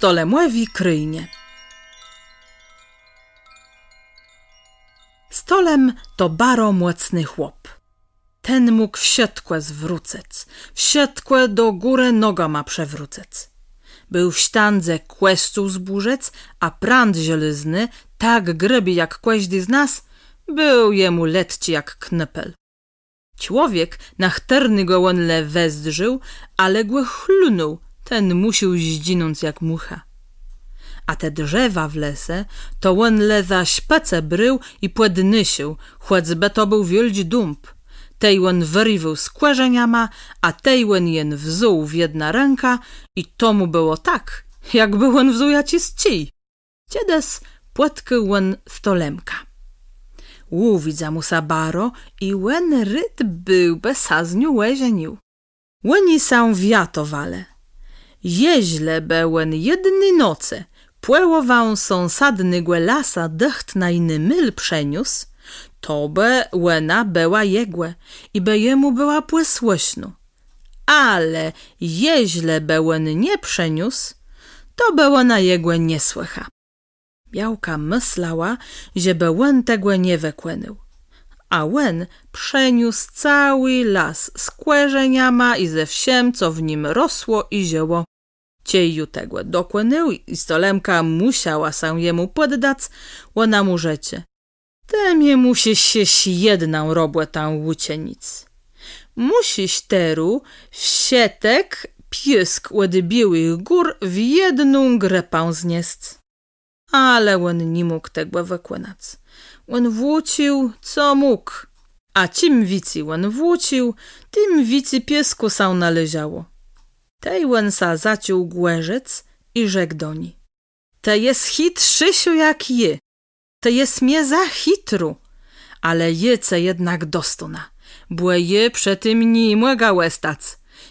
stolemłewi kryjnie. Stolem to baro młocny chłop. Ten mógł wsiedkłe zwrócec, wsiedkłe do góry nogama przewrócec. Był w sztandze kłeszczuł zburzec, a prąd żelazny, tak greby jak kłeźdy z nas, był jemu letci jak knepel. Człowiek na chterny go łonle wezdrzył, ale go chlunął, ten musiał zdzinąć jak mucha. A te drzewa w lese, to łonle za szpece brył i płednysił, choćby to był wielki dąb. Tej łon wyrywał z kłerzeniama, a tej łon jen wzuł w jedna ręka i to mu było tak, jakby łon wzuł jaci z cji. Ciedes płetky łon stolemka. Łówidza musa baro i łen ryt był besazniu łeżenił. Łeni są wiatowale. Jeźle bełen jedny noce, płełową sąsadny głę lasa decht na inny myl przeniósł, to be łena była jegłe i be jemu była płysłysznu. Ale jeźle bełen nie przeniósł, to było na jegłę nie słycha. Białka myślała, że be łen tegłe nie wekłenył. A łen przeniósł cały las z kłerzeniama i ze wsiem, co w nim rosło i zioło. Cieju tegłe dokłenył i stolemka musiała się jemu poddać, łona mu rzecie. Te mnie musisz się jedną robłę tam łucienic. Musisz teru wsietek piesk łedy biłych gór w jedną grepę znieść. Ale łon nie mógł tego wykłynać. Łon włócił, co mógł. A czym wici łon włócił, tym wici piesku się należało. Tej łon sa zaciął głerzec i rzekł do ni. Te jest chytrzysiu jak je. To jest mnie za chytru, ale jece jednak dostona, bo je przy tym nie mogła stać.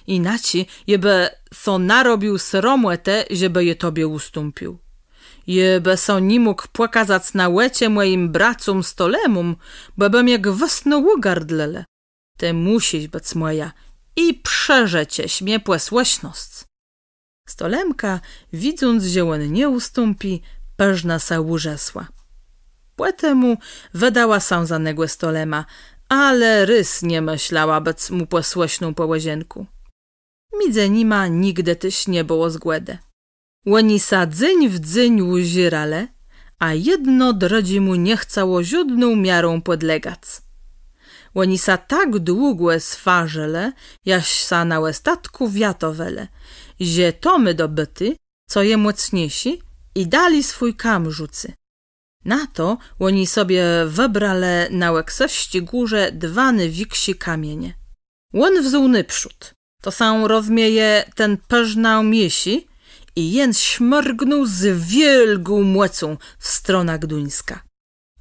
Inaczej jeby so narobił sromłete, żeby je tobie ustąpił. Jeby so nie mógł pokazać na łecie moim bracom stolemum, bo bym jak wysno ługardlele. Te musisz być moja i przerzecieś mnie płesłośność. Stolemka, widząc, że on nie ustąpi, peżna sa urzesła. Płetemu wydała się za negłe stolema, ale rys nie myślała być mu posłyszną po łazienku. Midze nima nigdy tyś nie było zgłede. Łoni sa dzyń w dzyń łuzirale, a jedno drodzi mu nie chciało żadną miarą podlegać. Łoni sa tak długo swarzele, jaś sa na łestatku wiatowele, że tomy dobyty, co je mocniejsi, i dali swój kam rzucy. Na to łoni sobie wybrale na łeksości górze dwany wiksi kamienie. Łon wzuł nyprzód, to sam rozmieje ten peżnał miesi i jen śmrgnął z wielką młecą w stronę Gduńska.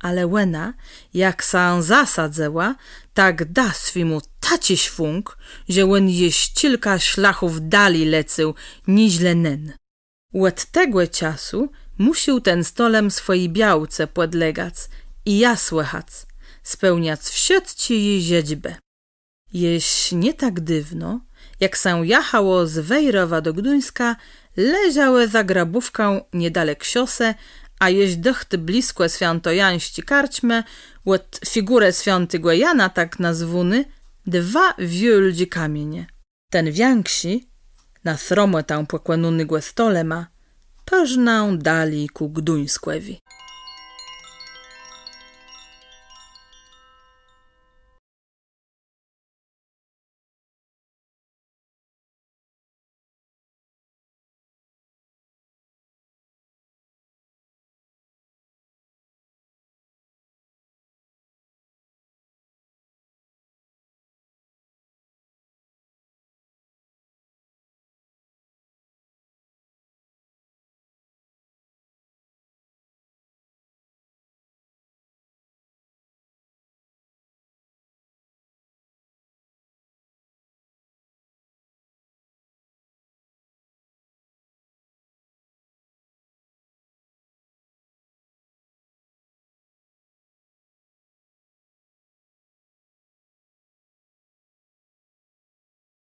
Ale łena, jak sam zasadzęła, tak da swimu taci świąg, że łen jeść kilka szlachów dali lecył, niźle nen. Łet tego czasu musiał ten stolem swojej białce podlegać i ja słychać, spełniać wsiedci jej ziedźbę. Jeś nie tak dywno, jak się jachało z Wejrowa do Gduńska, leżały za grabówką niedalek siose, a jeś dochty blisko świątojańści karczme, łot figurę świątego Jana tak nazwuny, dwa wielkie kamienie. Ten więksi, na sromę tam pokłanuny głę stole ma, peżnał dali ku Gduńskłewi.